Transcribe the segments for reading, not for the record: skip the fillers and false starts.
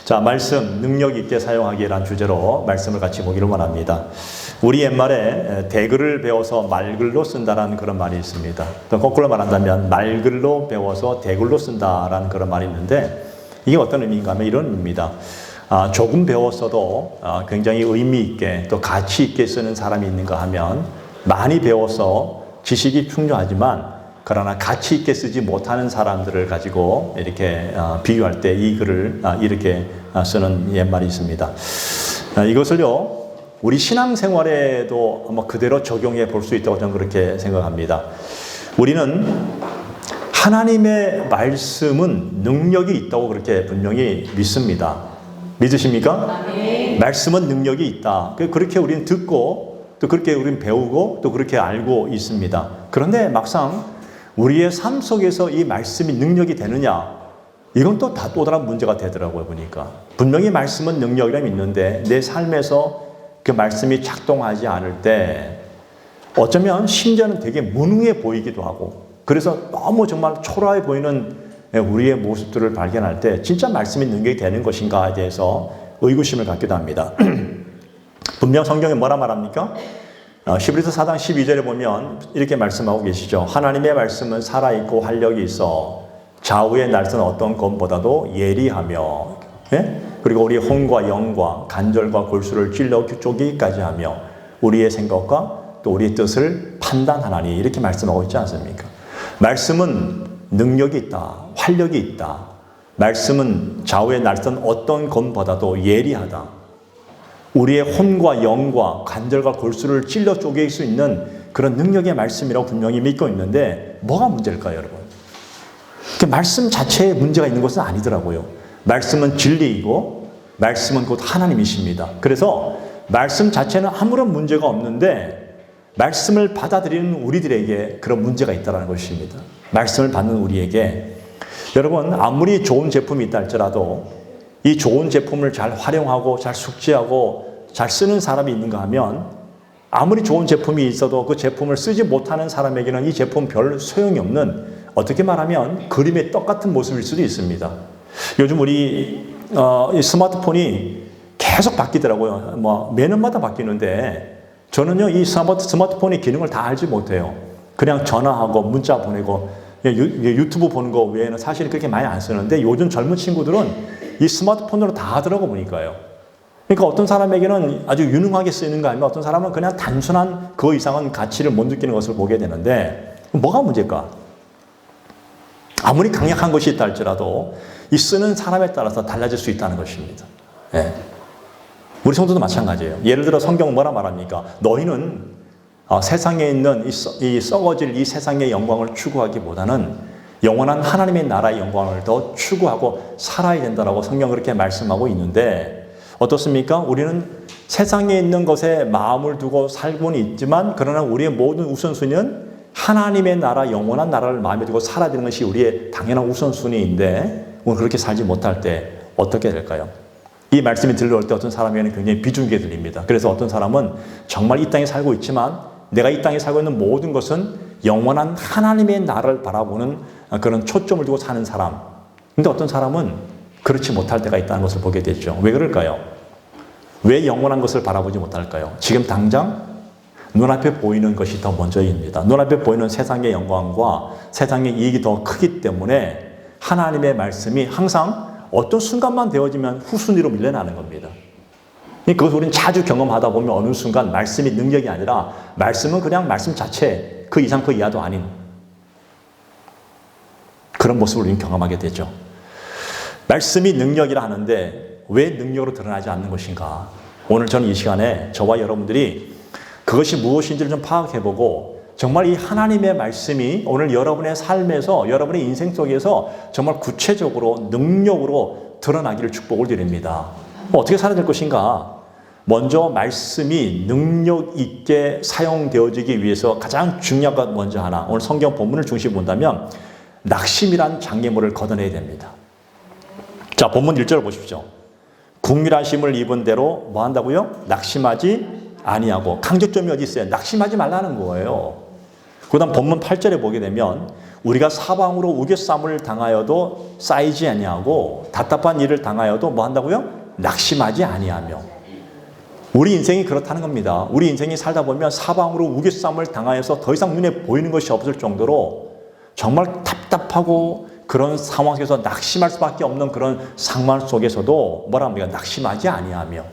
자, 말씀 능력 있게 사용하기란 주제로 말씀을 같이 보기를 원합니다. 우리 옛말에 대글을 배워서 말글로 쓴다라는 그런 말이 있습니다. 또 거꾸로 말한다면 말글로 배워서 대글로 쓴다라는 그런 말이 있는데, 이게 어떤 의미인가 하면 이런 의미입니다. 조금 배웠어도 굉장히 의미 있게 또 가치 있게 쓰는 사람이 있는가 하면, 많이 배워서 지식이 풍부하지만 그러나 가치 있게 쓰지 못하는 사람들을 가지고 이렇게 비유할 때 이 글을 이렇게 쓰는 옛말이 있습니다. 이것을요, 우리 신앙생활에도 아마 그대로 적용해 볼 수 있다고 저는 그렇게 생각합니다. 우리는 하나님의 말씀은 능력이 있다고 그렇게 분명히 믿습니다. 믿으십니까? 아멘. 말씀은 능력이 있다. 그렇게 우리는 듣고 또 그렇게 우리는 배우고 또 그렇게 알고 있습니다. 그런데 막상 우리의 삶 속에서 이 말씀이 능력이 되느냐? 이건 또 다른 문제가 되더라고요, 보니까. 분명히 말씀은 능력이라면 있는데 내 삶에서 그 말씀이 작동하지 않을 때 어쩌면 심지어는 되게 무능해 보이기도 하고, 그래서 너무 정말 초라해 보이는 우리의 모습들을 발견할 때 진짜 말씀이 능력이 되는 것인가에 대해서 의구심을 갖기도 합니다. 분명 성경에 뭐라 말합니까? 히브리서 4장 12절에 보면 이렇게 말씀하고 계시죠. 하나님의 말씀은 살아있고 활력이 있어 좌우의 날선 어떤 검보다도 예리하며, 예? 그리고 우리의 혼과 영과 간절과 골수를 찔러 쪼개기까지 하며 우리의 생각과 또 우리의 뜻을 판단하나니, 이렇게 말씀하고 있지 않습니까? 말씀은 능력이 있다, 활력이 있다. 말씀은 좌우의 날선 어떤 검보다도 예리하다. 우리의 혼과 영과 간절과 골수를 찔러 쪼갤 수 있는 그런 능력의 말씀이라고 분명히 믿고 있는데, 뭐가 문제일까요, 여러분? 말씀 자체에 문제가 있는 것은 아니더라고요. 말씀은 진리이고 말씀은 곧 하나님이십니다. 그래서 말씀 자체는 아무런 문제가 없는데 말씀을 받아들이는 우리들에게 그런 문제가 있다는 것입니다. 말씀을 받는 우리에게, 여러분, 아무리 좋은 제품이 있다 할지라도 이 좋은 제품을 잘 활용하고 잘 숙지하고 잘 쓰는 사람이 있는가 하면, 아무리 좋은 제품이 있어도 그 제품을 쓰지 못하는 사람에게는 이 제품 별 소용이 없는, 어떻게 말하면 그림의 떡 같은 모습일 수도 있습니다. 요즘 우리 이 스마트폰이 계속 바뀌더라고요. 뭐 매년마다 바뀌는데 저는요, 이 스마트폰의 기능을 다 알지 못해요. 그냥 전화하고 문자 보내고 유튜브 보는 거 외에는 사실 그렇게 많이 안 쓰는데, 요즘 젊은 친구들은 이 스마트폰으로 다 하더라고 보니까요. 그러니까 어떤 사람에게는 아주 유능하게 쓰이는가 하면 어떤 사람은 그냥 단순한 그 이상은 가치를 못 느끼는 것을 보게 되는데, 뭐가 문제일까? 아무리 강력한 것이 있다 할지라도 이 쓰는 사람에 따라서 달라질 수 있다는 것입니다. 예. 우리 성도도 마찬가지예요. 예를 들어 성경은 뭐라 말합니까? 너희는 세상에 있는 이 썩어질 이 세상의 영광을 추구하기보다는 영원한 하나님의 나라의 영광을 더 추구하고 살아야 된다라고 성경은 그렇게 말씀하고 있는데, 어떻습니까? 우리는 세상에 있는 것에 마음을 두고 살고는 있지만, 그러나 우리의 모든 우선순위는 하나님의 나라, 영원한 나라를 마음에 두고 살아야 되는 것이 우리의 당연한 우선순위인데, 오늘 그렇게 살지 못할 때 어떻게 될까요? 이 말씀이 들려올 때 어떤 사람에게는 굉장히 비중있게 들립니다. 그래서 어떤 사람은 정말 이 땅에 살고 있지만 내가 이 땅에 살고 있는 모든 것은 영원한 하나님의 나라를 바라보는 그런 초점을 두고 사는 사람. 근데 어떤 사람은 그렇지 못할 때가 있다는 것을 보게 되죠. 왜 그럴까요? 왜 영원한 것을 바라보지 못할까요? 지금 당장 눈앞에 보이는 것이 더 먼저입니다. 눈앞에 보이는 세상의 영광과 세상의 이익이 더 크기 때문에 하나님의 말씀이 항상 어떤 순간만 되어지면 후순위로 밀려나는 겁니다. 그것을 우리는 자주 경험하다 보면 어느 순간 말씀이 능력이 아니라 말씀은 그냥 말씀 자체, 그 이상 그 이하도 아닌 그런 모습을 우리는 경험하게 되죠. 말씀이 능력이라 하는데 왜 능력으로 드러나지 않는 것인가? 오늘 저는 이 시간에 저와 여러분들이 그것이 무엇인지를 좀 파악해보고, 정말 이 하나님의 말씀이 오늘 여러분의 삶에서, 여러분의 인생 속에서 정말 구체적으로 능력으로 드러나기를 축복을 드립니다. 어떻게 살아야 될 것인가? 먼저 말씀이 능력 있게 사용되어지기 위해서 가장 중요한 것 먼저 하나, 오늘 성경 본문을 중심으로 본다면 낙심이란 장애물을 걷어내야 됩니다. 자, 본문 1절을 보십시오. 국률하심을 입은 대로 뭐 한다고요? 낙심하지 아니하고. 강조점이 어디 있어요? 낙심하지 말라는 거예요. 그 다음 본문 8절에 보게 되면 우리가 사방으로 우겨쌈을 당하여도 쌓이지 아니하고 답답한 일을 당하여도 뭐 한다고요? 낙심하지 아니하며. 우리 인생이 그렇다는 겁니다. 우리 인생이 살다 보면 사방으로 우겨쌈을 당하여서 더 이상 눈에 보이는 것이 없을 정도로 정말 답답하고 그런 상황 속에서 낙심할 수밖에 없는 그런 상황 속에서도 뭐라 합니까? 낙심하지 아니하며.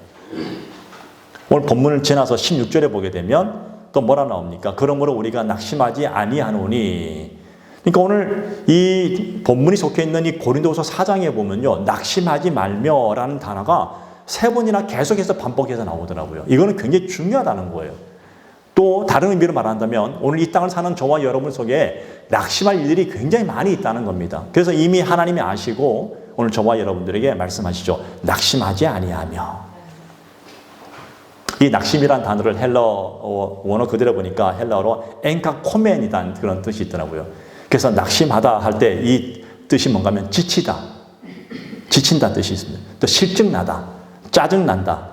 오늘 본문을 지나서 16절에 보게 되면 또 뭐라 나옵니까? 그러므로 우리가 낙심하지 아니하노니. 그러니까 오늘 이 본문이 속해 있는 이 고린도후서 4장에 보면요, 낙심하지 말며라는 단어가 3번이나 계속해서 반복해서 나오더라고요. 이거는 굉장히 중요하다는 거예요. 또 다른 의미로 말한다면 오늘 이 땅을 사는 저와 여러분 속에 낙심할 일들이 굉장히 많이 있다는 겁니다. 그래서 이미 하나님이 아시고 오늘 저와 여러분들에게 말씀하시죠. 낙심하지 아니하며. 이 낙심이란 단어를 헬러 원어 그대로 보니까 헬러어로 엔카코멘이라는 그런 뜻이 있더라고요. 그래서 낙심하다 할 때 이 뜻이 뭔가 하면 지치다, 지친다 뜻이 있습니다. 또 실증나다, 짜증난다.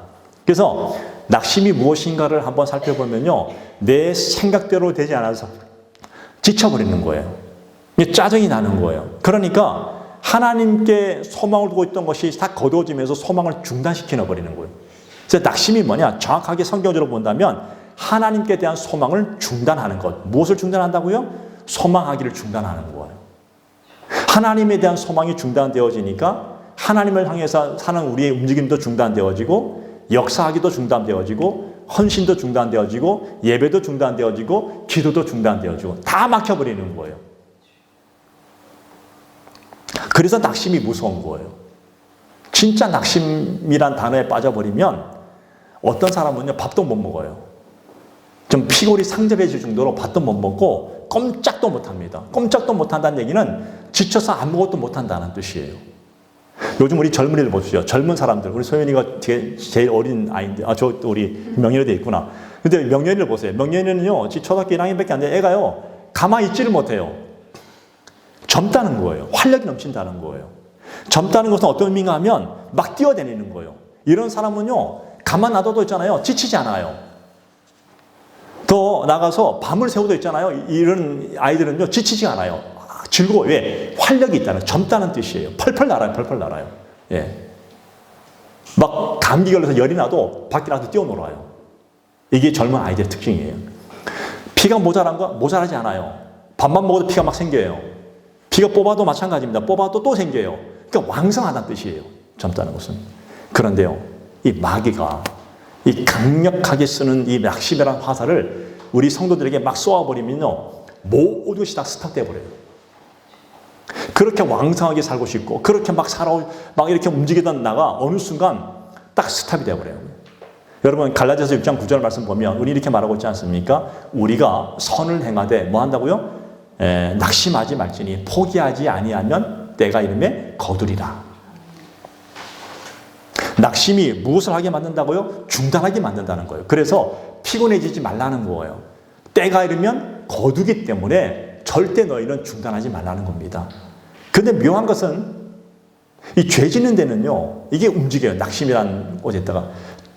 그래서 낙심이 무엇인가를 한번 살펴보면요, 내 생각대로 되지 않아서 지쳐버리는 거예요. 짜증이 나는 거예요. 그러니까 하나님께 소망을 두고 있던 것이 다 거두어지면서 소망을 중단시켜 버리는 거예요. 그래서 낙심이 뭐냐? 정확하게 성경적으로 본다면 하나님께 대한 소망을 중단하는 것. 무엇을 중단한다고요? 소망하기를 중단하는 거예요. 하나님에 대한 소망이 중단되어지니까 하나님을 향해서 사는 우리의 움직임도 중단되어지고 역사하기도 중단되어지고 헌신도 중단되어지고 예배도 중단되어지고 기도도 중단되어지고 다 막혀버리는 거예요. 그래서 낙심이 무서운 거예요. 진짜 낙심이란 단어에 빠져버리면 어떤 사람은요, 밥도 못 먹어요. 좀 피골이 상접해질 정도로 밥도 못 먹고 꼼짝도 못 합니다. 꼼짝도 못 한다는 얘기는 지쳐서 아무것도 못 한다는 뜻이에요. 요즘 우리 젊은이들 보시죠. 젊은 사람들. 우리 소연이가 제일 어린 아이인데, 저 우리 명연이도 있구나. 근데 명연이를 보세요. 명연이는요, 초등학교 1학년밖에 안 돼. 애가요, 가만히 있지를 못해요. 젊다는 거예요. 활력이 넘친다는 거예요. 젊다는 것은 어떤 의미인가 하면 막 뛰어다니는 거예요. 이런 사람은요, 가만 놔둬도 있잖아요. 지치지 않아요. 더 나가서 밤을 새우도 있잖아요. 이런 아이들은요, 지치지 않아요. 즐거워. 왜? 활력이 있다는, 젊다는 뜻이에요. 펄펄 날아요. 펄펄 날아요. 예. 막 감기 걸려서 열이 나도 밖에 나가서 뛰어놀아요. 이게 젊은 아이들의 특징이에요. 피가 모자라지 않아요. 밥만 먹어도 피가 막 생겨요. 피가 뽑아도 마찬가지입니다. 뽑아도 또 생겨요. 그러니까 왕성하다는 뜻이에요. 젊다는 것은. 그런데요, 이 마귀가 이 강력하게 쓰는 이 낙심이라는 화살을 우리 성도들에게 막 쏘아버리면요, 모든 것이 다 스탑돼 버려요. 그렇게 왕성하게 살고 싶고 그렇게 막 이렇게 움직이던 나가 어느 순간 딱 스탑이 돼 버려요. 여러분 갈라디아서 6장 9절 말씀 보면 우리 이렇게 말하고 있지 않습니까? 우리가 선을 행하되 뭐 한다고요? 낙심하지 말지니 포기하지 아니하면 때가 이름에 거두리라. 낙심이 무엇을 하게 만든다고요? 중단하게 만든다는 거예요. 그래서 피곤해지지 말라는 거예요. 때가 이르면 거두기 때문에 절대 너희는 중단하지 말라는 겁니다. 근데 묘한 것은 이 죄 짓는 데는요, 이게 움직여요. 낙심이라는 곳에다가.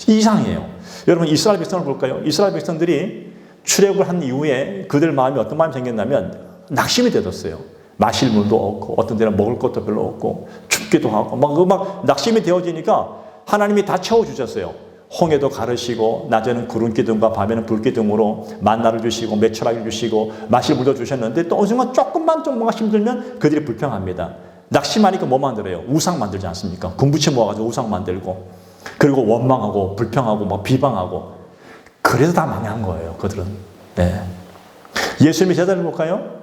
이상해요. 여러분 이스라엘 백성을 볼까요? 이스라엘 백성들이 출애굽을 한 이후에 그들 마음이 어떤 마음이 생겼냐면 낙심이 되었어요. 마실 물도 없고 어떤 데는 먹을 것도 별로 없고 춥기도 하고 막 낙심이 되어지니까 하나님이 다 채워주셨어요. 홍해도 가르시고 낮에는 구름 기둥과 밤에는 불 기둥으로 만나를 주시고 메추라기를 주시고 마실 물도 주셨는데 또 어느 순간 조금만 좀 뭔가 힘들면 그들이 불평합니다. 낙심하니까 뭐 만들어요? 우상 만들지 않습니까? 군부채 모아가지고 우상 만들고 그리고 원망하고 불평하고 막 비방하고 그래서 다 망한 거예요. 그들은. 네. 예수님의 제자들 볼까요?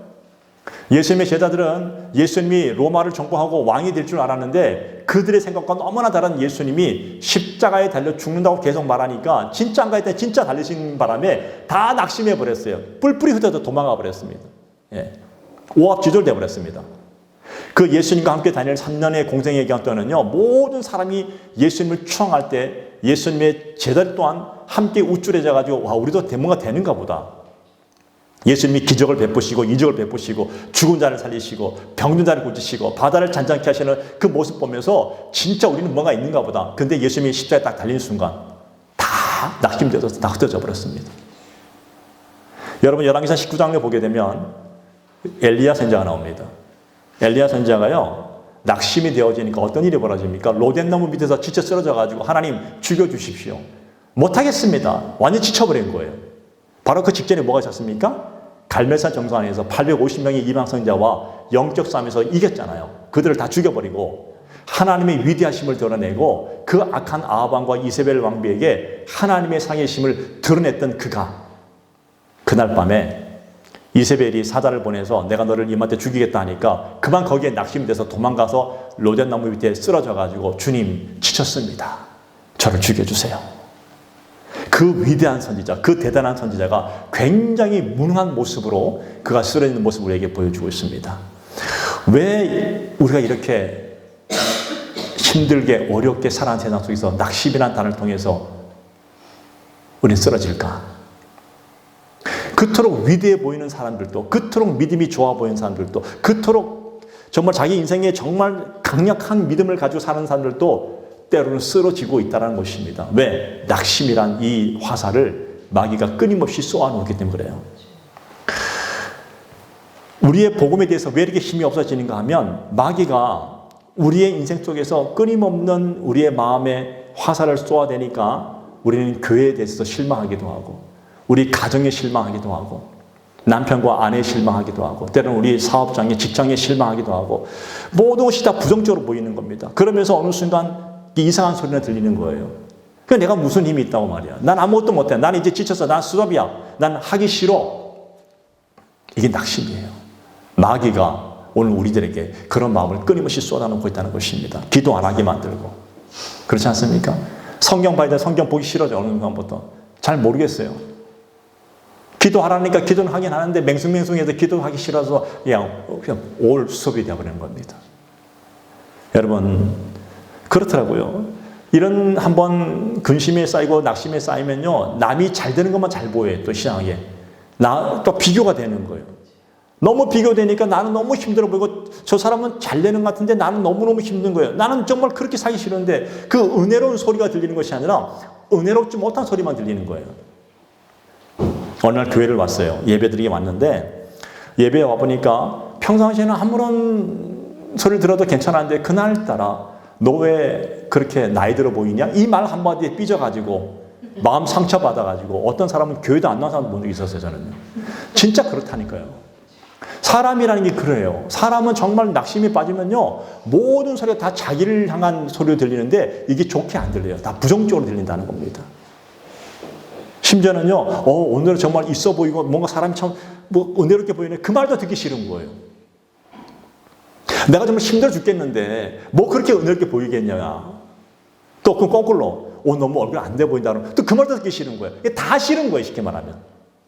예수님의 제자들은 예수님이 로마를 정복하고 왕이 될 줄 알았는데 그들의 생각과 너무나 다른 예수님이 십자가에 달려 죽는다고 계속 말하니까 진짜 안 가있다 진짜 달리신 바람에 다 낙심해 버렸어요. 뿔뿔이 흩어져 도망가 버렸습니다. 예. 오합지졸 버렸습니다. 그 예수님과 함께 다닐 3년의 공생의 기간 동안은요, 모든 사람이 예수님을 추앙할 때 예수님의 제자들 또한 함께 우쭐해져 가지고 와 우리도 뭔가 되는가 보다. 예수님이 기적을 베푸시고 이적을 베푸시고 죽은 자를 살리시고 병든 자를 고치시고 바다를 잔잔케 하시는 그 모습 보면서 진짜 우리는 뭔가 있는가 보다. 근데 예수님이 십자가에 딱 달리는 순간 다 낙심되어서 다 흩어져 버렸습니다. 여러분 열왕기상 19장을 보게 되면 엘리야 선지자가 나옵니다. 엘리야 선지자가요, 낙심이 되어지니까 어떤 일이 벌어집니까? 로덴나무 밑에서 지쳐 쓰러져가지고 하나님 죽여주십시오. 못하겠습니다. 완전히 지쳐버린 거예요. 바로 그 직전에 뭐가 있었습니까? 갈멜산 정상에서 850명의 이방 선지자와 영적 싸움에서 이겼잖아요. 그들을 다 죽여버리고 하나님의 위대하심을 드러내고 그 악한 아합 왕과 이세벨 왕비에게 하나님의 상의심을 드러냈던 그가 그날 밤에 이세벨이 사자를 보내서 내가 너를 이마한테 죽이겠다 하니까 그만 거기에 낙심이 돼서 도망가서 로덴나무 밑에 쓰러져가지고 주님 지쳤습니다. 저를 죽여주세요. 그 위대한 선지자, 그 대단한 선지자가 굉장히 무능한 모습으로 그가 쓰러지는 모습을 우리에게 보여주고 있습니다. 왜 우리가 이렇게 힘들게 어렵게 살아가는 세상 속에서 낙심이라는 단어를 통해서 우리는 쓰러질까? 그토록 위대해 보이는 사람들도, 그토록 믿음이 좋아 보이는 사람들도, 그토록 정말 자기 인생에 정말 강력한 믿음을 가지고 사는 사람들도 때로는 쓰러지고 있다는 것입니다. 왜? 낙심이란 이 화살을 마귀가 끊임없이 쏘아놓기 때문에 그래요. 우리의 복음에 대해서 왜 이렇게 힘이 없어지는가 하면 마귀가 우리의 인생 속에서 끊임없는 우리의 마음에 화살을 쏘아대니까 우리는 교회에 대해서 실망하기도 하고 우리 가정에 실망하기도 하고 남편과 아내에 실망하기도 하고 때로는 우리 사업장에 직장에 실망하기도 하고 모든 것이 다 부정적으로 보이는 겁니다. 그러면서 어느 순간 이상한 소리가 들리는 거예요. 그러니까 내가 무슨 힘이 있다고 말이야. 난 아무것도 못해. 난 이제 지쳤어. 난 스톱이야. 난 하기 싫어. 이게 낙심이에요. 마귀가 오늘 우리들에게 그런 마음을 끊임없이 쏟아놓고 있다는 것입니다. 기도 안 하게 만들고. 그렇지 않습니까? 성경 봐야 돼. 성경 보기 싫어져. 어느 순간부터. 잘 모르겠어요. 기도하라니까 기도는 하긴 하는데 맹숭맹숭해서 기도하기 싫어서 그냥 올 수업이 되어버리는 겁니다. 여러분 그렇더라고요. 이런 한번 근심에 쌓이고 낙심에 쌓이면요 남이 잘 되는 것만 잘 보여요. 또 이상하게 또 비교가 되는 거예요. 너무 비교되니까 나는 너무 힘들어 보이고 저 사람은 잘 되는 것 같은데 나는 너무너무 힘든 거예요. 나는 정말 그렇게 살기 싫은데 그 은혜로운 소리가 들리는 것이 아니라 은혜롭지 못한 소리만 들리는 거예요. 어느 날 교회를 왔어요. 예배드리게 왔는데 예배에 와보니까 평상시에는 아무런 소리를 들어도 괜찮았는데 그날따라 너 왜 그렇게 나이 들어 보이냐? 이 말 한마디에 삐져가지고 마음 상처받아가지고 어떤 사람은 교회도 안 나온 사람 본 적이 있었어요. 저는요. 진짜 그렇다니까요. 사람이라는 게 그래요. 사람은 정말 낙심이 빠지면요 모든 소리가 다 자기를 향한 소리로 들리는데 이게 좋게 안 들려요. 다 부정적으로 들린다는 겁니다. 심지어는요, 오늘은 정말 있어 보이고 뭔가 사람이 참 은혜롭게 보이네. 그 말도 듣기 싫은 거예요. 내가 정말 힘들어 죽겠는데 뭐 그렇게 은혜롭게 보이겠냐. 또 그 거꾸로 너무 얼굴 안 돼 보인다. 또 그 말도 듣기 싫은 거예요. 이게 다 싫은 거예요. 쉽게 말하면.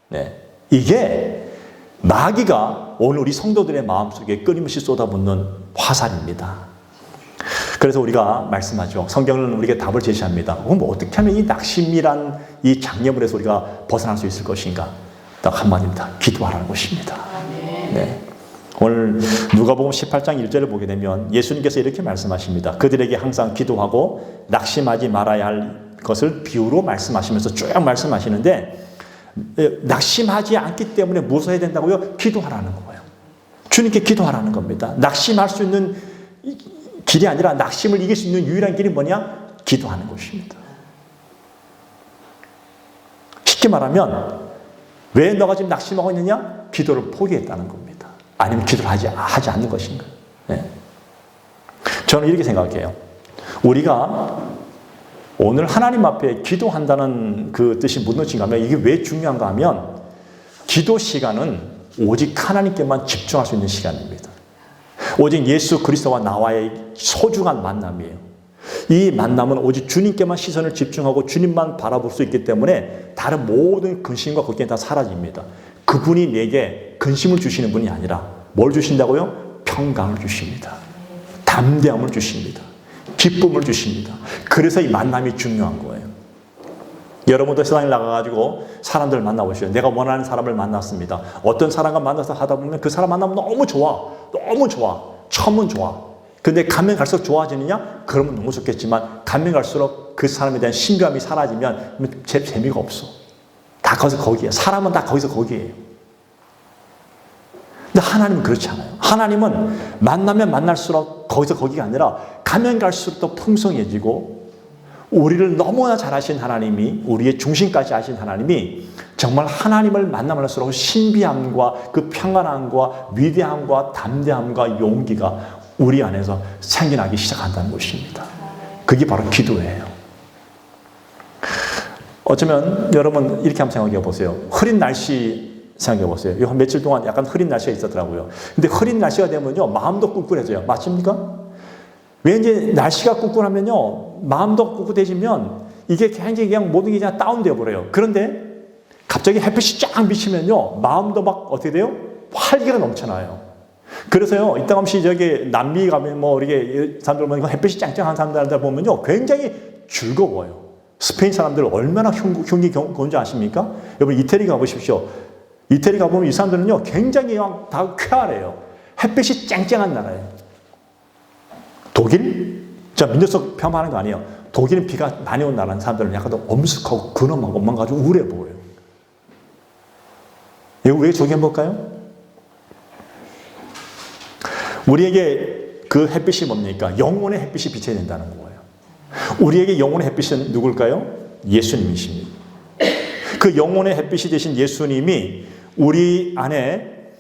네. 이게 마귀가 오늘 우리 성도들의 마음속에 끊임없이 쏟아붓는 화살입니다. 그래서 우리가 말씀하죠. 성경은 우리에게 답을 제시합니다. 그럼 어떻게 하면 이 낙심이란 이 장애물에서 우리가 벗어날 수 있을 것인가? 딱 한마디입니다. 기도하라는 것입니다. 네. 오늘 누가복음 18장 1절을 보게 되면 예수님께서 이렇게 말씀하십니다. 그들에게 항상 기도하고 낙심하지 말아야 할 것을 비유로 말씀하시면서 쭉 말씀하시는데 낙심하지 않기 때문에 무엇을 해야 된다고요? 기도하라는 거예요. 주님께 기도하라는 겁니다. 낙심할 수 있는 길이 아니라 낙심을 이길 수 있는 유일한 길이 뭐냐? 기도하는 것입니다. 쉽게 말하면 왜 너가 지금 낙심하고 있느냐? 기도를 포기했다는 겁니다. 아니면 기도를 하지 않는 것인가? 네. 저는 이렇게 생각해요. 우리가 오늘 하나님 앞에 기도한다는 그 뜻이 무슨 뜻인가 하면 이게 왜 중요한가 하면 기도 시간은 오직 하나님께만 집중할 수 있는 시간입니다. 오직 예수 그리스도와 나와의 소중한 만남이에요. 이 만남은 오직 주님께만 시선을 집중하고 주님만 바라볼 수 있기 때문에 다른 모든 근심과 걱정이 다 사라집니다. 그분이 내게 근심을 주시는 분이 아니라 뭘 주신다고요? 평강을 주십니다. 담대함을 주십니다. 기쁨을 주십니다. 그래서 이 만남이 중요한 거예요. 여러분도 세상에 나가가지고 사람들을 만나보시죠. 내가 원하는 사람을 만났습니다. 어떤 사람과 만나서 하다 보면 그 사람 만나면 너무 좋아. 너무 좋아. 처음은 좋아. 근데 가면 갈수록 좋아지느냐? 그러면 너무 좋겠지만 가면 갈수록 그 사람에 대한 신비함이 사라지면 재미가 없어. 다 거기서 거기에. 사람은 다 거기서 거기에요. 근데 하나님은 그렇지 않아요. 하나님은 만나면 만날수록 거기서 거기가 아니라 가면 갈수록 더 풍성해지고, 우리를 너무나 잘하신 하나님이, 우리의 중심까지 하신 하나님이 정말 하나님을 만나면할수록 신비함과 그 평안함과 위대함과 담대함과 용기가 우리 안에서 생겨나기 시작한다는 것입니다. 그게 바로 기도예요. 어쩌면 여러분 이렇게 한번 생각해 보세요. 흐린 날씨 생각해 보세요. 한 며칠 동안 약간 흐린 날씨가 있었더라고요. 근데 흐린 날씨가 되면요, 마음도 꿀꿀해져요. 맞습니까? 왜 이제 날씨가 꿀꿀하면요, 마음도 꿀꿀해지면 이게 굉장히 그냥 모든 게 그냥 다운되어 버려요. 그런데 갑자기 햇빛이 쫙 비치면요, 마음도 막 어떻게 돼요? 활기가 넘쳐나요. 그래서요, 이따금씩 저기 남미 가면 뭐 이렇게 사람들 보면 햇빛이 짱짱한 사람들 보면요, 굉장히 즐거워요. 스페인 사람들 얼마나 흉기 건지 아십니까? 여러분 이태리 가보십시오. 이태리 가보면 이 사람들은요, 굉장히 다 쾌활해요. 햇빛이 짱짱한 나라예요. 독일? 자, 민족성 폄하하는 거 아니에요. 독일은 비가 많이 온 나라는 사람들은 약간 더 엄숙하고 근엄한 것만 가지고 우울해 보여요. 이거 왜 저기 한번 볼까요? 우리에게 그 햇빛이 뭡니까? 영혼의 햇빛이 비쳐야 된다는 거예요. 우리에게 영혼의 햇빛은 누굴까요? 예수님이십니다. 그 영혼의 햇빛이 되신 예수님이 우리 안에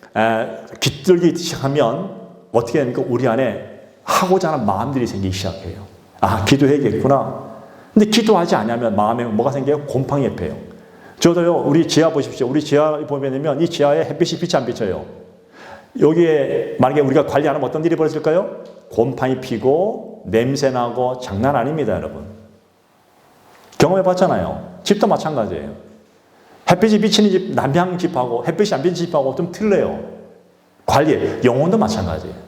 깃들기 시작하면 어떻게 됩니까? 우리 안에 하고자 하는 마음들이 생기기 시작해요. 아, 기도해야겠구나. 근데 기도하지 않으면 마음에 뭐가 생겨요? 곰팡이 펴요. 저도요, 우리 지하 보십시오. 우리 지하 보면 이 지하에 햇빛이 비치 안 비쳐요? 여기에 만약에 우리가 관리 안 하면 어떤 일이 벌어질까요? 곰팡이 피고 냄새 나고 장난 아닙니다, 여러분. 경험해 봤잖아요. 집도 마찬가지예요. 햇빛이 비치는 집, 남향 집하고 햇빛이 안 비치는 집하고 좀 틀려요. 관리, 영혼도 마찬가지예요.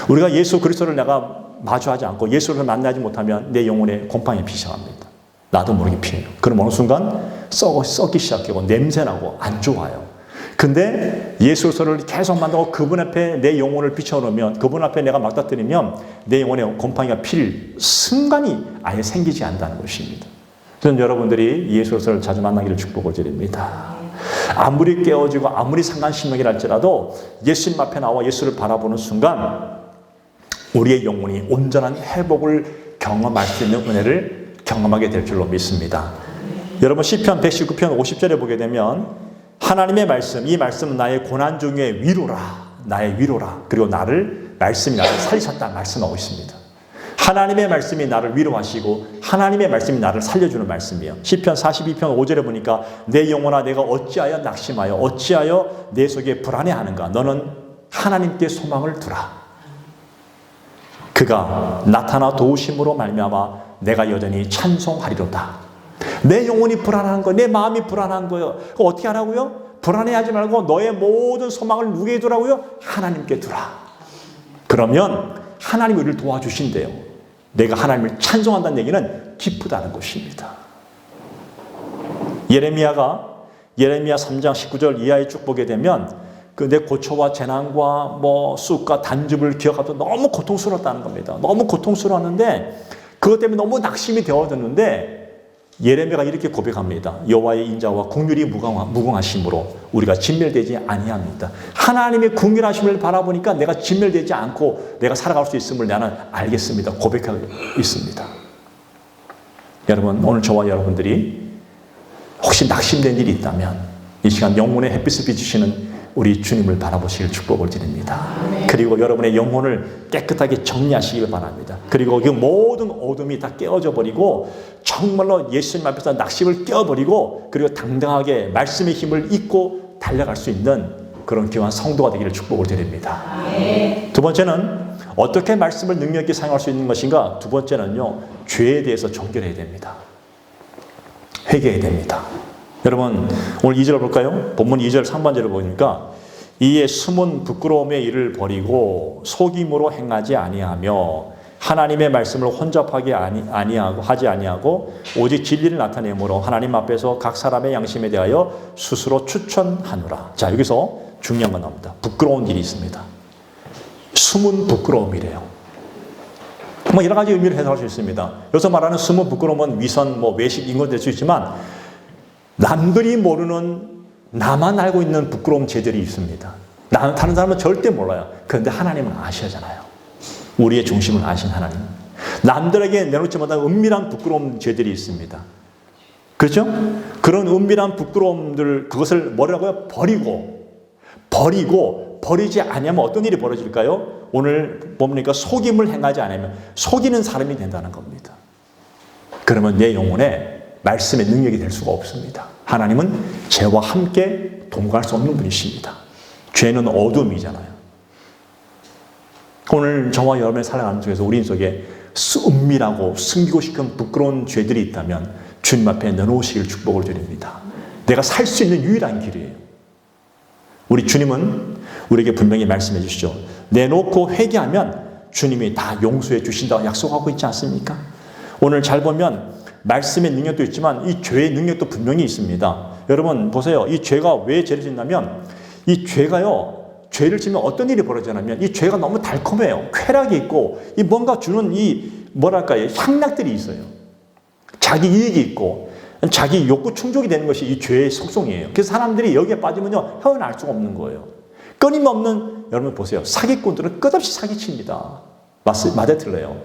우리가 예수 그리스도를 내가 마주하지 않고 예수를 만나지 못하면 내 영혼에 곰팡이 피기 시작합니다. 나도 모르게 피해요. 그럼 어느 순간 썩기 시작하고 냄새나고 안 좋아요. 근데 예수를 계속 만나고 그분 앞에 내 영혼을 비춰놓으면, 그분 앞에 내가 맞닥뜨리면 내 영혼에 곰팡이가 필 순간이 아예 생기지 않는다는 것입니다. 저는 여러분들이 예수를 자주 만나기를 축복을 드립니다. 아무리 깨어지고 아무리 상간신명이라 할지라도 예수님 앞에 나와 예수를 바라보는 순간 우리의 영혼이 온전한 회복을 경험할 수 있는 은혜를 경험하게 될 줄로 믿습니다. 여러분 시편 119편 50절에 보게 되면 하나님의 말씀, 이 말씀은 나의 고난 중에 위로라, 나의 위로라. 그리고 말씀이 나를 살리셨다 말씀하고 있습니다. 하나님의 말씀이 나를 위로하시고 하나님의 말씀이 나를 살려주는 말씀이에요. 시편 42편 5절에 보니까 내 영혼아 내가 어찌하여 낙심하여 어찌하여 내 속에 불안해하는가. 너는 하나님께 소망을 두라. 그가 나타나 도우심으로 말미암아 내가 여전히 찬송하리로다. 내 영혼이 불안한 거, 내 마음이 불안한 거예요. 그거 어떻게 하라고요? 불안해하지 말고 너의 모든 소망을 누구에 두라고요? 하나님께 두라. 그러면 하나님이 우리를 도와주신대요. 내가 하나님을 찬송한다는 얘기는 기쁘다는 것입니다. 예레미야 3장 19절 이하에 쭉 보게 되면 그 내 고초와 재난과 쑥과 단즙을 기억하도 너무 고통스러웠다는 겁니다. 너무 고통스러웠는데 그것 때문에 너무 낙심이 되어졌는데 예레미야가 이렇게 고백합니다. 여호와의 인자와 긍휼이 무궁하심으로 우리가 진멸되지 아니합니다. 하나님의 긍휼하심을 바라보니까 내가 진멸되지 않고 내가 살아갈 수 있음을 나는 알겠습니다. 고백하고 있습니다. 여러분, 오늘 저와 여러분들이 혹시 낙심된 일이 있다면 이 시간 영혼의 햇빛을 비추시는 우리 주님을 바라보시길 축복을 드립니다. 그리고 여러분의 영혼을 깨끗하게 정리하시길 바랍니다. 그리고 그 모든 어둠이 다 깨어져 버리고 정말로 예수님 앞에서 낙심을 깨어버리고 그리고 당당하게 말씀의 힘을 잊고 달려갈 수 있는 그런 귀한 성도가 되기를 축복을 드립니다. 두 번째는 어떻게 말씀을 능력 있게 사용할 수 있는 것인가? 두 번째는요, 죄에 대해서 정결해야 됩니다. 회개해야 됩니다. 여러분, 오늘 2절 볼까요? 본문 2절 상반절을 보니까 이에 숨은 부끄러움의 일을 버리고 속임으로 행하지 아니하며 하나님의 말씀을 혼잡하게 하지 아니하고 오직 진리를 나타내므로 하나님 앞에서 각 사람의 양심에 대하여 스스로 추천하노라. 자, 여기서 중요한 건 나옵니다. 부끄러운 일이 있습니다. 숨은 부끄러움이래요. 여러 가지 의미를 해석할 수 있습니다. 여기서 말하는 숨은 부끄러움은 위선, 외식, 인건 될 수 있지만 남들이 모르는 나만 알고 있는 부끄러움 죄들이 있습니다. 다른 사람은 절대 몰라요. 그런데 하나님은 아시잖아요. 우리의 중심을 아신 하나님. 남들에게 내놓지 못한 은밀한 부끄러운 죄들이 있습니다. 그렇죠? 그런 은밀한 부끄러움들, 그것을 뭐라고요? 버리지 않으면 어떤 일이 벌어질까요? 오늘 보니까 속임을 행하지 않으면 속이는 사람이 된다는 겁니다. 그러면 내 영혼에 말씀의 능력이 될 수가 없습니다. 하나님은 죄와 함께 동거할 수 없는 분이십니다. 죄는 어둠이잖아요. 오늘 저와 여러분의 살아가는 속에서 우리 속에 은밀하고 숨기고 싶은 부끄러운 죄들이 있다면 주님 앞에 내놓으시길 축복을 드립니다. 내가 살 수 있는 유일한 길이에요. 우리 주님은 우리에게 분명히 말씀해 주시죠. 내놓고 회개하면 주님이 다 용서해 주신다고 약속하고 있지 않습니까? 오늘 잘 보면 말씀의 능력도 있지만 이 죄의 능력도 분명히 있습니다. 여러분 보세요. 이 죄가 왜 죄를 짓냐면 이 죄가요. 죄를 지면 어떤 일이 벌어지냐면 이 죄가 너무 달콤해요. 쾌락이 있고 이 뭔가 주는 이 뭐랄까요. 향락들이 있어요. 자기 이익이 있고 자기 욕구 충족이 되는 것이 이 죄의 속성이에요. 그래서 사람들이 여기에 빠지면요. 헤어날 수가 없는 거예요. 끊임없는 여러분 보세요. 사기꾼들은 끝없이 사기칩니다. 맞아 틀려요.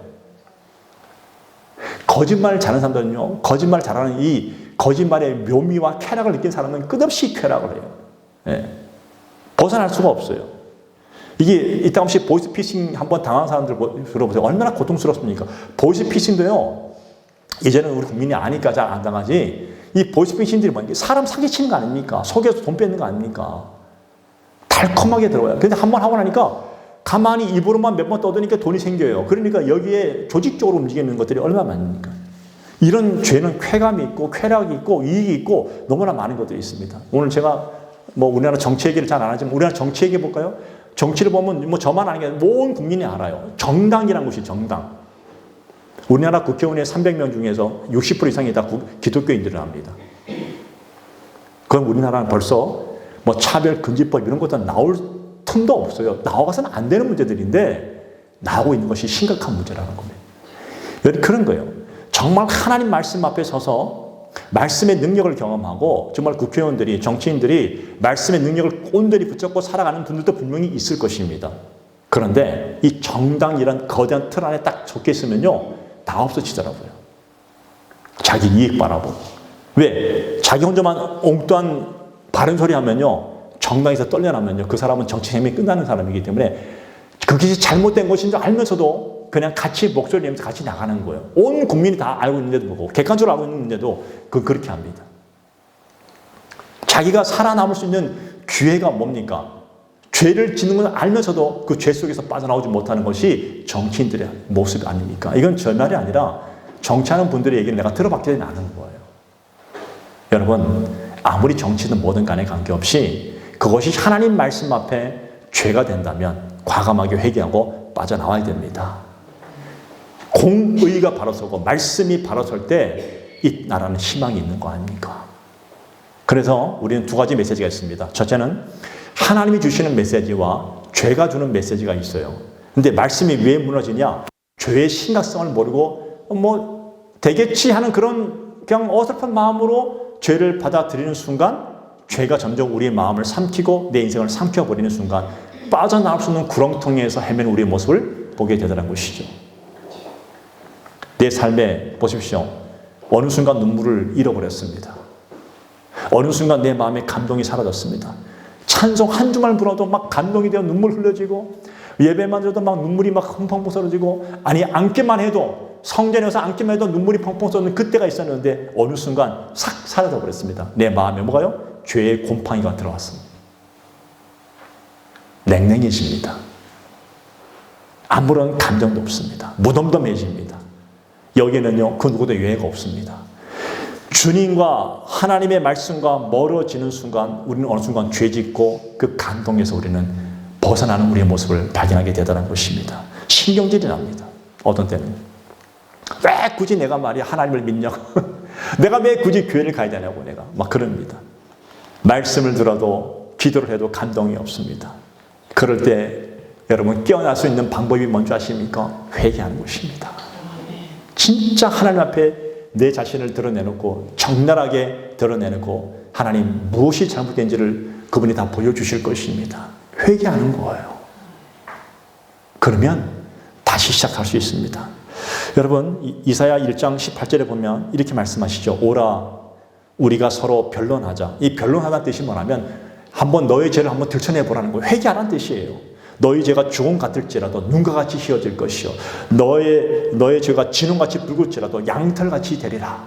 거짓말 잘하는 사람들은요. 거짓말 잘하는 이 거짓말의 묘미와 쾌락을 느낀 사람은 끝없이 쾌락을 해요. 예. 벗어날 수가 없어요. 이게 이따 없이 보이스피싱 한번 당한 사람들 들어보세요. 얼마나 고통스럽습니까? 보이스피싱도요. 예전에는 우리 국민이 아니까 잘 안 당하지. 이 보이스피싱들이 뭐냐? 사람 사기치는 거 아닙니까? 속여서 돈 뺏는 거 아닙니까? 달콤하게 들어와요. 근데 한번 하고 나니까 가만히 입으로만 몇 번 떠드니까 돈이 생겨요. 그러니까 여기에 조직적으로 움직이는 것들이 얼마나 많습니까? 이런 죄는 쾌감이 있고 쾌락이 있고 이익이 있고 너무나 많은 것들이 있습니다. 오늘 제가 뭐 우리나라 정치 얘기를 잘 안 하지만 우리나라 정치 얘기해 볼까요? 정치를 보면 뭐 저만 아는 게 아니라 온 국민이 알아요. 정당이라는 것이 정당. 우리나라 국회의원의 300명 중에서 60% 이상이 다 기독교인들을 합니다. 그럼 우리나라는 벌써 뭐 차별금지법 이런 것도 나올 틈도 없어요. 나와서는 안 되는 문제들인데 나오고 있는 것이 심각한 문제라는 겁니다. 그런 거예요. 정말 하나님 말씀 앞에 서서 말씀의 능력을 경험하고 정말 국회의원들이 정치인들이 말씀의 능력을 온전히 붙잡고 살아가는 분들도 분명히 있을 것입니다. 그런데 이 정당이란 거대한 틀 안에 딱 적혀 있으면요. 다 없어지더라고요. 자기 이익 바라보고. 왜? 자기 혼자만 엉뚱한 바른 소리 하면요. 정당에서 떨려나면요. 그 사람은 정치 생명이 끝나는 사람이기 때문에 그것이 잘못된 것인 줄 알면서도 그냥 같이 목소리 내면서 같이 나가는 거예요. 온 국민이 다 알고 있는데도 보고 객관적으로 알고 있는데도 그렇게 합니다. 자기가 살아남을 수 있는 기회가 뭡니까? 죄를 짓는 걸 알면서도 그 죄 속에서 빠져나오지 못하는 것이 정치인들의 모습 아닙니까? 이건 제 말이 아니라 정치하는 분들의 얘기를 내가 들어봤기 때문에 아는 거예요. 여러분 아무리 정치든 뭐든 간에 관계없이 그것이 하나님 말씀 앞에 죄가 된다면 과감하게 회개하고 빠져나와야 됩니다. 공의가 바로 서고 말씀이 바로 설 때 이 나라는 희망이 있는 거 아닙니까? 그래서 우리는 두 가지 메시지가 있습니다. 첫째는 하나님이 주시는 메시지와 죄가 주는 메시지가 있어요. 근데 말씀이 왜 무너지냐? 죄의 심각성을 모르고 뭐 되겠지 하는 그런 그냥 어설픈 마음으로 죄를 받아들이는 순간 죄가 점점 우리의 마음을 삼키고 내 인생을 삼켜버리는 순간 빠져나올 수 없는 구렁텅이에서 헤매는 우리의 모습을 보게 되더라는 것이죠. 내 삶에 보십시오. 어느 순간 눈물을 잃어버렸습니다. 어느 순간 내 마음에 감동이 사라졌습니다. 찬송 한 주말 불어도 막 감동이 되어 눈물 흘려지고 예배만 들어도 막 눈물이 막 펑펑 쏟아지고 아니 앉기만 해도 성전에 와서 앉기만 해도 눈물이 펑펑 쏟는 그때가 있었는데 어느 순간 싹 사라져 버렸습니다. 내 마음에 뭐가요? 죄의 곰팡이가 들어왔습니다. 냉랭해집니다. 아무런 감정도 없습니다. 무덤덤해집니다. 여기는요, 그 누구도 예외가 없습니다. 주님과 하나님의 말씀과 멀어지는 순간 우리는 어느 순간 죄짓고 그 감동에서 우리는 벗어나는 우리의 모습을 발견하게 되더라는 것입니다. 신경질이 납니다. 어떤 때는 왜 굳이 내가 말이야 하나님을 믿냐고 내가 왜 굳이 교회를 가야 되냐고 내가 막 그럽니다. 말씀을 들어도 기도를 해도 감동이 없습니다. 그럴 때 여러분 깨어날 수 있는 방법이 뭔지 아십니까? 회개하는 것입니다. 진짜 하나님 앞에 내 자신을 드러내놓고 적나라하게 드러내놓고 하나님 무엇이 잘못된지를 그분이 다 보여주실 것입니다. 회개하는 거예요. 그러면 다시 시작할 수 있습니다. 여러분, 이사야 1장 18절에 보면 이렇게 말씀하시죠. 오라, 우리가 서로 변론하자. 이 변론하다는 뜻이 뭐냐면 한번 너의 죄를 한번 들춰내보라는 거예요. 회개하라는 뜻이에요. 너희 죄가 주홍 같을지라도 눈과 같이 휘어질 것이요, 너의 죄가 진홍같이 붉을지라도 양털같이 되리라.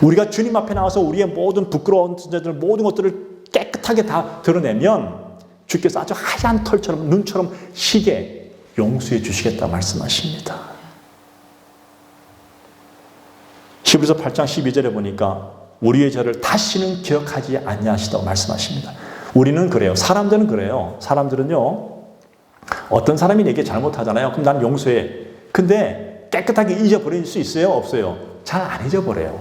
우리가 주님 앞에 나와서 우리의 모든 부끄러운 죄들, 모든 것들을 깨끗하게 다 드러내면 주께서 아주 하얀 털처럼 눈처럼 희게 용서해 주시겠다 말씀하십니다. 히브리서 8장 12절에 보니까 우리의 죄를 다시는 기억하지 아니하시다고 말씀하십니다. 우리는 그래요. 사람들은 그래요. 사람들은요, 어떤 사람이 내게 잘못하잖아요. 그럼 난 용서해. 근데 깨끗하게 잊어버릴 수 있어요? 없어요? 잘 안 잊어버려요.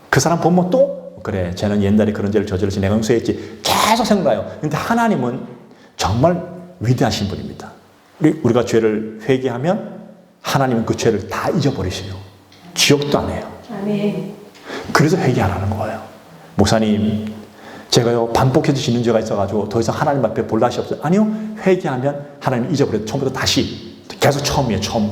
그 사람 보면 또 그래, 쟤는 옛날에 그런 죄를 저질렀지, 내가 용서했지, 계속 생각나요. 근데 하나님은 정말 위대하신 분입니다. 우리가 죄를 회개하면 하나님은 그 죄를 다 잊어버리세요. 기억도 안 해요. 아멘. 그래서 회개하라는 거예요. 목사님, 제가요 반복해서 짓는 죄가 있어가지고 더 이상 하나님 앞에 볼 낯이 없어요. 아니요, 회개하면 하나님 잊어버려요. 처음부터 다시 계속 처음이에요. 처음.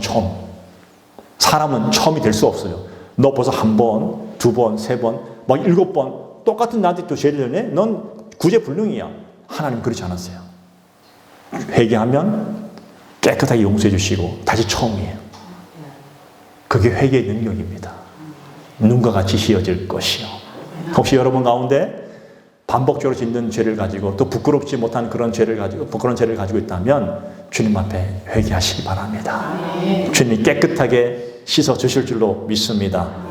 사람은 처음이 될 수 없어요. 너 벌써 한 번, 두 번, 세 번, 막 7번 똑같은 나한테 또 죄를 내네? 넌 구제불능이야. 하나님 그렇지 않았어요. 회개하면 깨끗하게 용서해 주시고 다시 처음이에요. 그게 회개의 능력입니다. 눈과 같이 휘어질 것이요. 혹시 여러분 가운데 반복적으로 짓는 죄를 가지고 또 부끄럽지 못한 그런 죄를 가지고 있다면 주님 앞에 회개하시기 바랍니다. 주님이 깨끗하게 씻어 주실 줄로 믿습니다.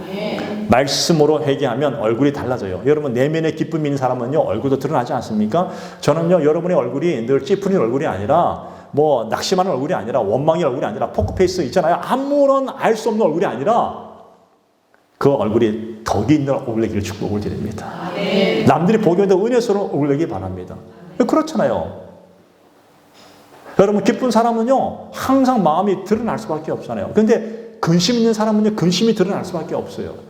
말씀으로 회개하면 얼굴이 달라져요. 여러분, 내면에 기쁨이 있는 사람은요, 얼굴도 드러나지 않습니까? 저는요, 여러분의 얼굴이 늘 찌푸린 얼굴이 아니라, 뭐 낙심하는 얼굴이 아니라, 원망의 얼굴이 아니라, 포크페이스 있잖아요. 아무런 알 수 없는 얼굴이 아니라 그 얼굴이 덕이 있는 얼굴 되기를 축복을 드립니다. 남들이 보기에도 은혜스러운 얼굴 되기 바랍니다. 그렇잖아요. 여러분, 기쁜 사람은요 항상 마음이 드러날 수밖에 없잖아요. 그런데 근심 있는 사람은요 근심이 드러날 수밖에 없어요.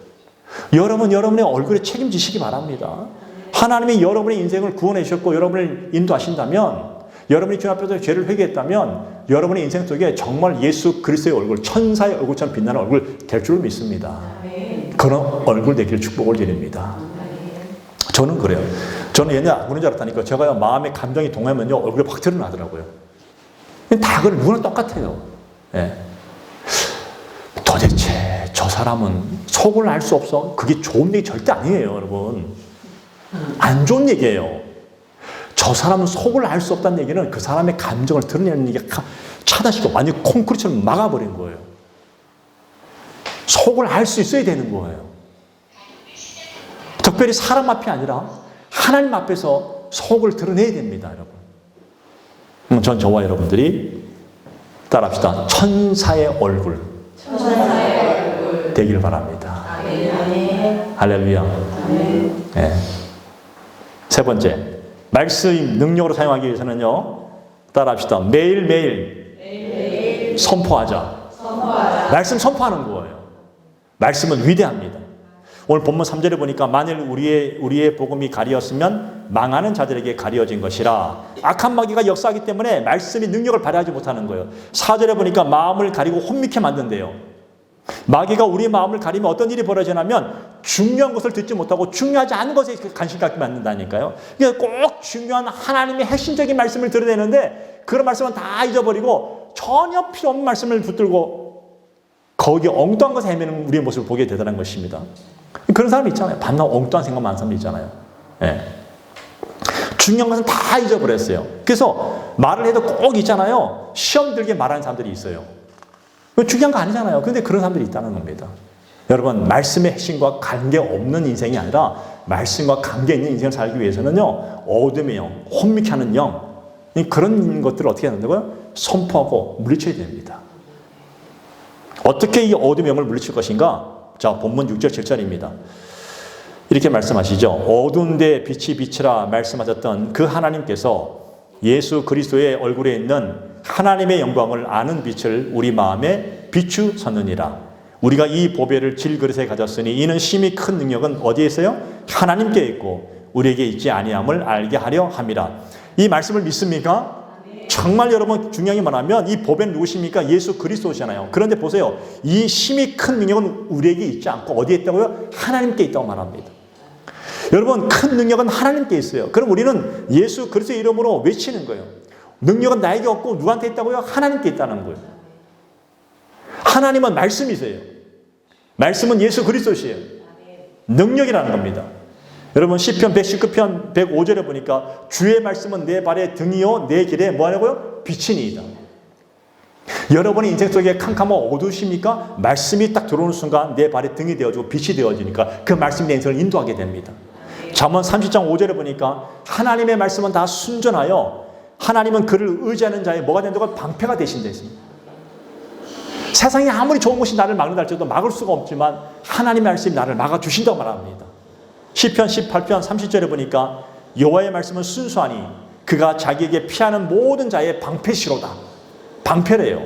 여러분의 얼굴에 책임지시기 바랍니다. 하나님이 여러분의 인생을 구원해 주셨고 여러분을 인도하신다면, 여러분이 주님 앞에서 죄를 회개했다면 여러분의 인생 속에 정말 예수 그리스도의 얼굴, 천사의 얼굴처럼 빛나는 얼굴 될 줄 믿습니다. 그런 얼굴 되기를 축복을 드립니다. 저는 그래요. 저는 옛날에 안 그런 줄 알았다니까. 제가 마음의 감정이 동하면요 얼굴이 확 드러나더라고요. 다 그래, 누구나 똑같아요. 예. 도대체 저 사람은 속을 알 수 없어? 그게 좋은 얘기 절대 아니에요, 여러분. 안 좋은 얘기예요. 저 사람은 속을 알 수 없다는 얘기는 그 사람의 감정을 드러내는 얘기가 차단시켜 완전히 콘크리트처럼 막아버린 거예요. 속을 알 수 있어야 되는 거예요. 특별히 사람 앞이 아니라 하나님 앞에서 속을 드러내야 됩니다, 여러분. 전 저와 여러분들이 따라합시다. 천사의 얼굴 되기를 바랍니다. 할렐루야. 네. 세 번째, 말씀 능력으로 사용하기 위해서는요, 따라합시다. 매일매일 선포하자. 말씀 선포하는 거예요. 말씀은 위대합니다. 오늘 본문 3절에 보니까 만일 우리의 복음이 가리었으면 망하는 자들에게 가리어진 것이라. 악한 마귀가 역사하기 때문에 말씀이 능력을 발휘하지 못하는 거예요. 4절에 보니까 마음을 가리고 혼미케 만든대요. 마귀가 우리의 마음을 가리면 어떤 일이 벌어지냐면 중요한 것을 듣지 못하고 중요하지 않은 것에 관심 갖게 만든다니까요. 그러니까 꼭 중요한 하나님의 핵심적인 말씀을 들어내는데 그런 말씀은 다 잊어버리고 전혀 필요 없는 말씀을 붙들고 거기에 엉뚱한 것에 헤매는 우리의 모습을 보게 되더라는 것입니다. 그런 사람이 있잖아요. 밤낮 엉뚱한 생각만 하는 사람이 있잖아요. 예. 중요한 것은 다 잊어버렸어요. 그래서 말을 해도 꼭 있잖아요. 시험 들게 말하는 사람들이 있어요. 중요한 거 아니잖아요. 그런데 그런 사람들이 있다는 겁니다. 여러분, 말씀의 핵심과 관계없는 인생이 아니라 말씀과 관계 있는 인생을 살기 위해서는요, 어둠의 영, 혼미케 하는 영, 그런 것들을 어떻게 한다고요? 선포하고 물리쳐야 됩니다. 어떻게 이 어둠의 영을 물리칠 것인가? 자, 본문 6절 7절입니다. 이렇게 말씀하시죠. 어두운 데 빛이 비치라 말씀하셨던 그 하나님께서 예수 그리스도의 얼굴에 있는 하나님의 영광을 아는 빛을 우리 마음에 비추셨느니라. 우리가 이 보배를 질그릇에 가졌으니 이는 심히 큰 능력은 어디에 있어요? 하나님께 있고 우리에게 있지 아니함을 알게 하려 함이라. 이 말씀을 믿습니까? 정말 여러분 중요한 게 뭐냐면 이 보배는 누구십니까? 예수 그리스도잖아요. 그런데 보세요. 이 힘이 큰 능력은 우리에게 있지 않고 어디에 있다고요? 하나님께 있다고 말합니다. 여러분 큰 능력은 하나님께 있어요. 그럼 우리는 예수 그리스도의 이름으로 외치는 거예요. 능력은 나에게 없고 누구한테 있다고요? 하나님께 있다는 거예요. 하나님은 말씀이세요. 말씀은 예수 그리스도시에요. 능력이라는 겁니다. 여러분 시편 119편 105절에 보니까 주의 말씀은 내 발의 등이요 내 길에 뭐하냐고요? 빛이니이다. 여러분의 인생 속에 캄캄하고 어두우십니까? 말씀이 딱 들어오는 순간 내 발의 등이 되어지고 빛이 되어지니까 그 말씀이 내 인생을 인도하게 됩니다. 잠언 30장 5절에 보니까 하나님의 말씀은 다 순전하여 하나님은 그를 의지하는 자의 뭐가 된다고? 방패가 되신다 했습니다. 세상에 아무리 좋은 것이 나를 막는다 할지라도 막을 수가 없지만 하나님의 말씀이 나를 막아주신다고 말합니다. 시편 18편 30절에 보니까 여호와의 말씀은 순수하니 그가 자기에게 피하는 모든 자의 방패시로다. 방패래요.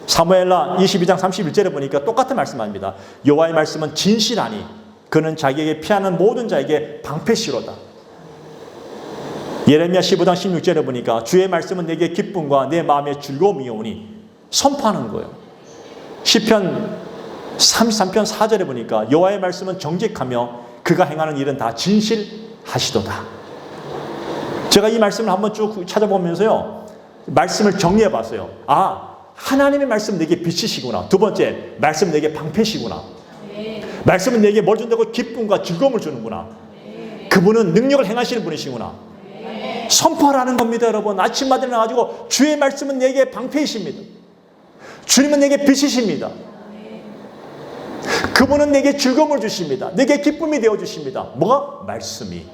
사무엘하 22장 31절에 보니까 똑같은 말씀합니다. 여호와의 말씀은 진실하니 그는 자기에게 피하는 모든 자에게 방패시로다. 예레미야 15장 16절에 보니까 주의 말씀은 내게 기쁨과 내 마음의 즐거움이오니 선포하는 거예요. 시편 33편 4절에 보니까 여호와의 말씀은 정직하며 그가 행하는 일은 다 진실하시도다. 제가 이 말씀을 한번 쭉 찾아보면서요. 말씀을 정리해 봤어요. 아, 하나님의 말씀 내게 빛이시구나. 두 번째, 말씀 내게 방패시구나. 말씀은 내게 뭘 준다고? 기쁨과 즐거움을 주는구나. 그분은 능력을 행하시는 분이시구나. 선포하라는 겁니다, 여러분. 아침마다 나가지고 주의 말씀은 내게 방패이십니다. 주님은 내게 빛이십니다. 그분은 내게 즐거움을 주십니다. 내게 기쁨이 되어주십니다. 뭐가? 말씀이.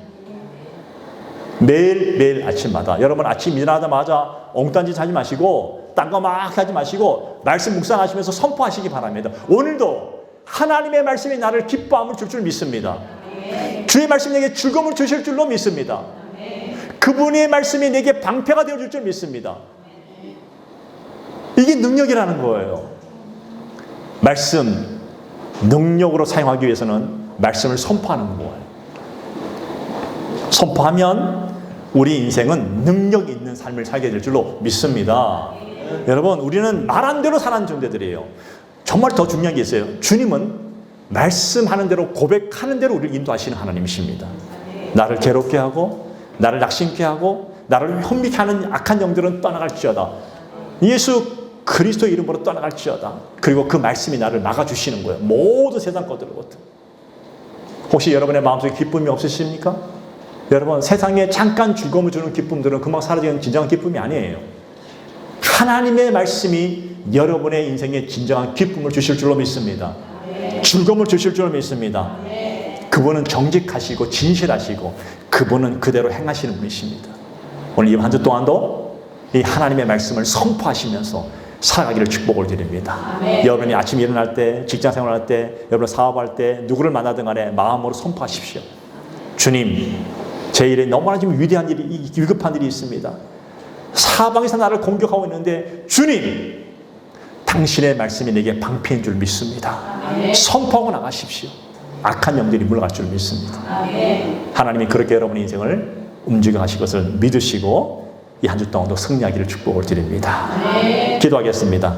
매일 아침마다. 여러분 아침 일어나자마자 엉뚱한 짓 하지 마시고 딴 거 막 하지 마시고 말씀 묵상하시면서 선포하시기 바랍니다. 오늘도 하나님의 말씀이 나를 기뻐함을 줄 믿습니다. 주의 말씀이 내게 즐거움을 주실 줄로 믿습니다. 그분의 말씀이 내게 방패가 되어줄 줄 믿습니다. 이게 능력이라는 거예요. 말씀 능력으로 사용하기 위해서는 말씀을 선포하는 거예요. 선포하면 우리 인생은 능력 있는 삶을 살게 될 줄로 믿습니다. 여러분 우리는 말한 대로 사는 존재들이에요. 정말 더 중요한 게 있어요. 주님은 말씀하는 대로 고백하는 대로 우리를 인도하시는 하나님이십니다. 나를 괴롭게 하고 나를 낙심케 하고 나를 혼미케 하는 악한 영들은 떠나갈지어다. 예수 그리스도 이름으로 떠나갈지어다. 그리고 그 말씀이 나를 막아주시는 거예요. 모든 세상 것들로부터. 혹시 여러분의 마음속에 기쁨이 없으십니까? 여러분 세상에 잠깐 즐거움을 주는 기쁨들은 금방 사라지는 진정한 기쁨이 아니에요. 하나님의 말씀이 여러분의 인생에 진정한 기쁨을 주실 줄로 믿습니다. 즐거움을 주실 줄로 믿습니다. 그분은 정직하시고 진실하시고 그분은 그대로 행하시는 분이십니다. 오늘 이 한 주 동안도 이 하나님의 말씀을 선포하시면서 살아가기를 축복을 드립니다. 여러분이 아침 일어날 때, 직장 생활할 때, 여러분 사업할 때 누구를 만나든 간에 마음으로 선포하십시오. 주님, 제 일에 너무나 지금 위대한 일이, 위급한 일이 있습니다. 사방에서 나를 공격하고 있는데 주님, 당신의 말씀이 내게 방패인 줄 믿습니다. 선포하고 나가십시오. 악한 영들이 물러갈 줄 믿습니다. 하나님이 그렇게 여러분의 인생을 움직여 가실 것을 믿으시고 이 한 주 동안도 승리하기를 축복을 드립니다. 기도하겠습니다.